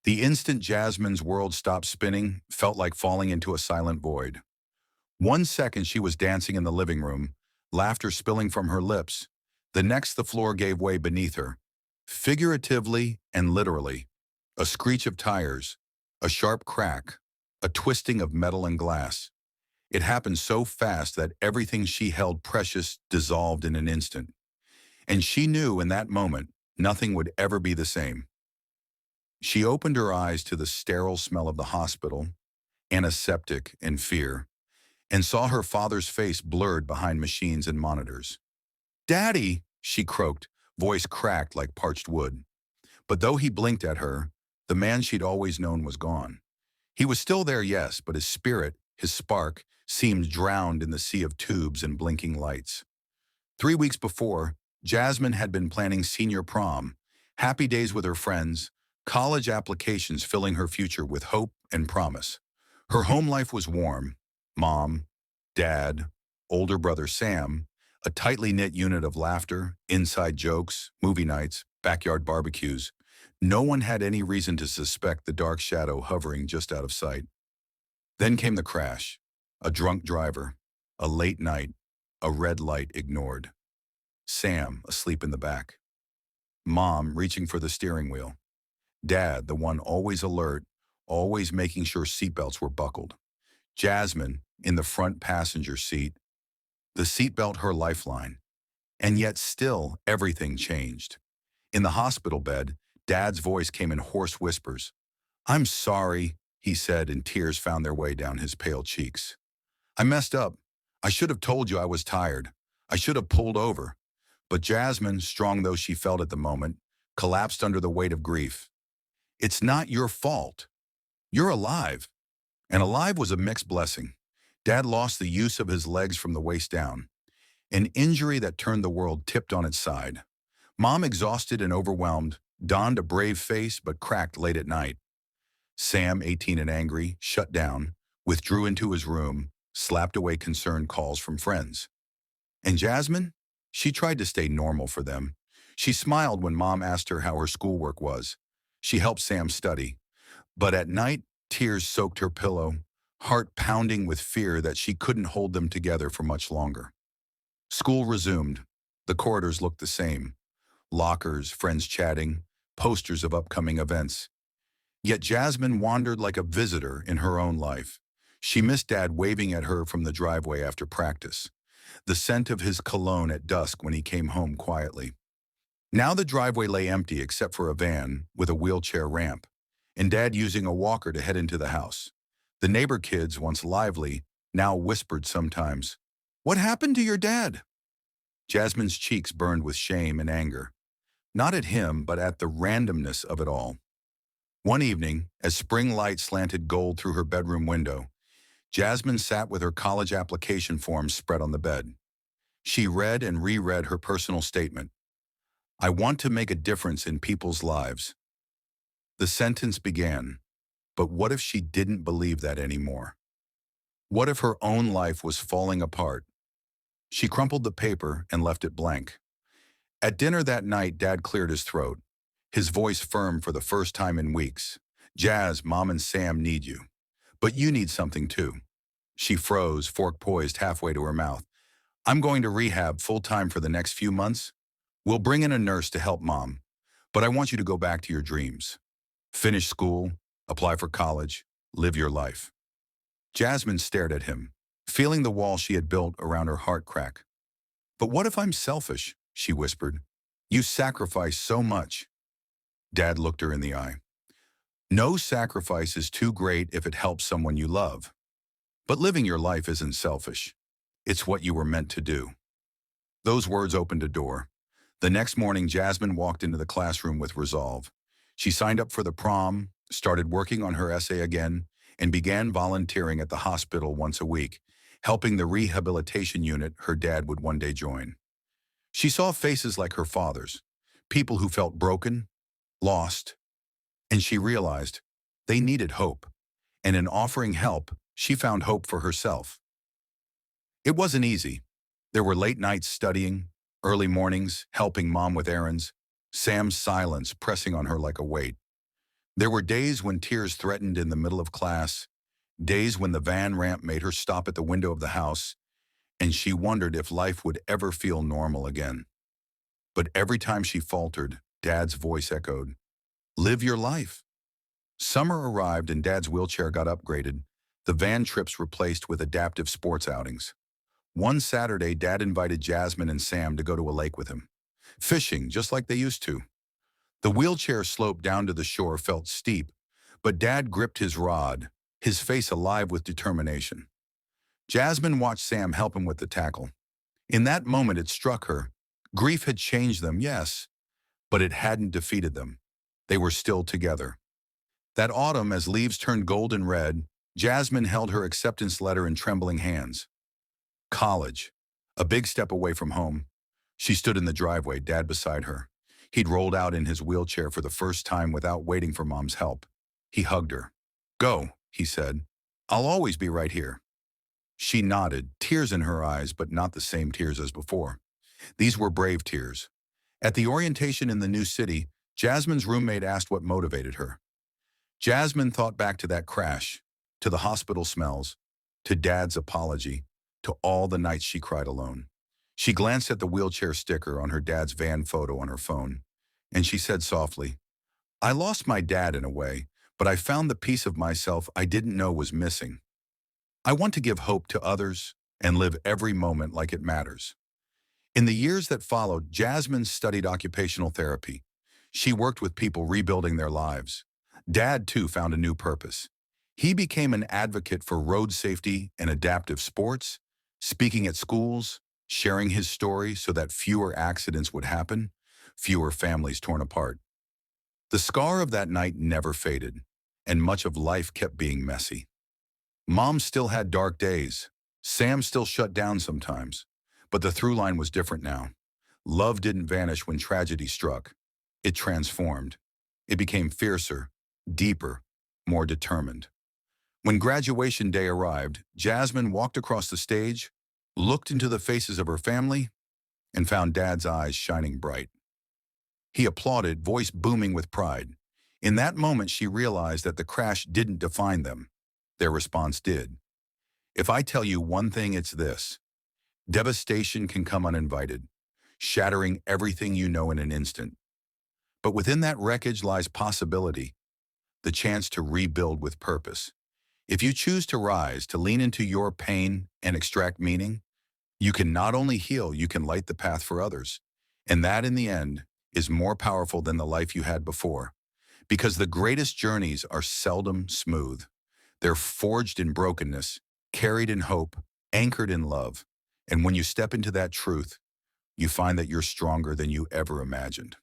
The instant Jasmine's world stopped spinning felt like falling into a silent void. 1 second she was dancing in the living room, laughter spilling from her lips. The next the floor gave way beneath her, figuratively and literally. A screech of tires, a sharp crack, a twisting of metal and glass. It happened so fast that everything she held precious dissolved in an instant. And she knew in that moment nothing would ever be the same. She opened her eyes to the sterile smell of the hospital, antiseptic and fear, and saw her father's face blurred behind machines and monitors. "Daddy," she croaked, voice cracked like parched wood. But though he blinked at her, the man she'd always known was gone. He was still there, yes, but his spirit, his spark, seemed drowned in the sea of tubes and blinking lights. 3 weeks before, Jasmine had been planning senior prom, happy days with her friends, college applications filling her future with hope and promise. Her home life was warm. Mom, dad, older brother Sam, a tightly knit unit of laughter, inside jokes, movie nights, backyard barbecues. No one had any reason to suspect the dark shadow hovering just out of sight. Then came the crash. A drunk driver, a late night, a red light ignored. Sam, asleep in the back. Mom, reaching for the steering wheel. Dad, the one always alert, always making sure seatbelts were buckled. Jasmine, in the front passenger seat, the seatbelt her lifeline. And yet still, everything changed. In the hospital bed, Dad's voice came in hoarse whispers. "I'm sorry," he said, and tears found their way down his pale cheeks. "I messed up. I should have told you I was tired. I should have pulled over." But Jasmine, strong though she felt at the moment, collapsed under the weight of grief. "It's not your fault. You're alive." And alive was a mixed blessing. Dad lost the use of his legs from the waist down, an injury that turned the world tipped on its side. Mom, exhausted and overwhelmed, donned a brave face but cracked late at night. Sam, 18 and angry, shut down, withdrew into his room, slapped away concerned calls from friends. And Jasmine? She tried to stay normal for them. She smiled when Mom asked her how her schoolwork was. She helped Sam study. But at night, tears soaked her pillow, heart pounding with fear that she couldn't hold them together for much longer. School resumed. The corridors looked the same. Lockers, friends chatting, posters of upcoming events. Yet Jasmine wandered like a visitor in her own life. She missed Dad waving at her from the driveway after practice, the scent of his cologne at dusk when he came home quietly. Now the driveway lay empty except for a van with a wheelchair ramp, and Dad using a walker to head into the house. The neighbor kids, once lively, now whispered sometimes, "What happened to your dad?" Jasmine's cheeks burned with shame and anger, not at him, but at the randomness of it all. One evening, as spring light slanted gold through her bedroom window, Jasmine sat with her college application forms spread on the bed. She read and reread her personal statement. "I want to make a difference in people's lives." The sentence began, but what if she didn't believe that anymore? What if her own life was falling apart? She crumpled the paper and left it blank. At dinner that night, Dad cleared his throat, his voice firm for the first time in weeks. "Jazz, Mom and Sam need you. But you need something too." She froze, fork poised halfway to her mouth. "I'm going to rehab full-time for the next few months. We'll bring in a nurse to help Mom. But I want you to go back to your dreams. Finish school, apply for college, live your life." Jasmine stared at him, feeling the wall she had built around her heart crack. "But what if I'm selfish?" she whispered. "You sacrifice so much." Dad looked her in the eye. "No sacrifice is too great if it helps someone you love. But living your life isn't selfish. It's what you were meant to do." Those words opened a door. The next morning, Jasmine walked into the classroom with resolve. She signed up for the prom, started working on her essay again, and began volunteering at the hospital once a week, helping the rehabilitation unit her dad would one day join. She saw faces like her father's, people who felt broken, lost, and she realized they needed hope. And in offering help, she found hope for herself. It wasn't easy. There were late nights studying, early mornings helping Mom with errands, Sam's silence pressing on her like a weight. There were days when tears threatened in the middle of class, days when the van ramp made her stop at the window of the house, and she wondered if life would ever feel normal again. But every time she faltered, Dad's voice echoed, "Live your life." Summer arrived and Dad's wheelchair got upgraded, the van trips replaced with adaptive sports outings. One Saturday, Dad invited Jasmine and Sam to go to a lake with him, fishing just like they used to. The wheelchair slope down to the shore felt steep, but Dad gripped his rod, his face alive with determination. Jasmine watched Sam help him with the tackle. In that moment, it struck her. Grief had changed them, yes, but it hadn't defeated them. They were still together. That autumn, as leaves turned gold and red, Jasmine held her acceptance letter in trembling hands. College. A big step away from home. She stood in the driveway, Dad beside her. He'd rolled out in his wheelchair for the first time without waiting for Mom's help. He hugged her. "Go," he said. "I'll always be right here." She nodded, tears in her eyes, but not the same tears as before. These were brave tears. At the orientation in the new city, Jasmine's roommate asked what motivated her. Jasmine thought back to that crash, to the hospital smells, to Dad's apology, to all the nights she cried alone. She glanced at the wheelchair sticker on her dad's van photo on her phone, and she said softly, "I lost my dad in a way, but I found the piece of myself I didn't know was missing. I want to give hope to others and live every moment like it matters." In the years that followed, Jasmine studied occupational therapy. She worked with people rebuilding their lives. Dad, too, found a new purpose. He became an advocate for road safety and adaptive sports, speaking at schools, sharing his story so that fewer accidents would happen, fewer families torn apart. The scar of that night never faded, and much of life kept being messy. Mom still had dark days. Sam still shut down sometimes. But the through line was different now. Love didn't vanish when tragedy struck. It transformed. It became fiercer, deeper, more determined. When graduation day arrived, Jasmine walked across the stage, looked into the faces of her family, and found Dad's eyes shining bright. He applauded, voice booming with pride. In that moment, she realized that the crash didn't define them. Their response did. If I tell you one thing, it's this. Devastation can come uninvited, shattering everything you know in an instant. But within that wreckage lies possibility, the chance to rebuild with purpose. If you choose to rise, to lean into your pain and extract meaning, you can not only heal, you can light the path for others. And that, in the end, is more powerful than the life you had before. Because the greatest journeys are seldom smooth. They're forged in brokenness, carried in hope, anchored in love. And when you step into that truth, you find that you're stronger than you ever imagined.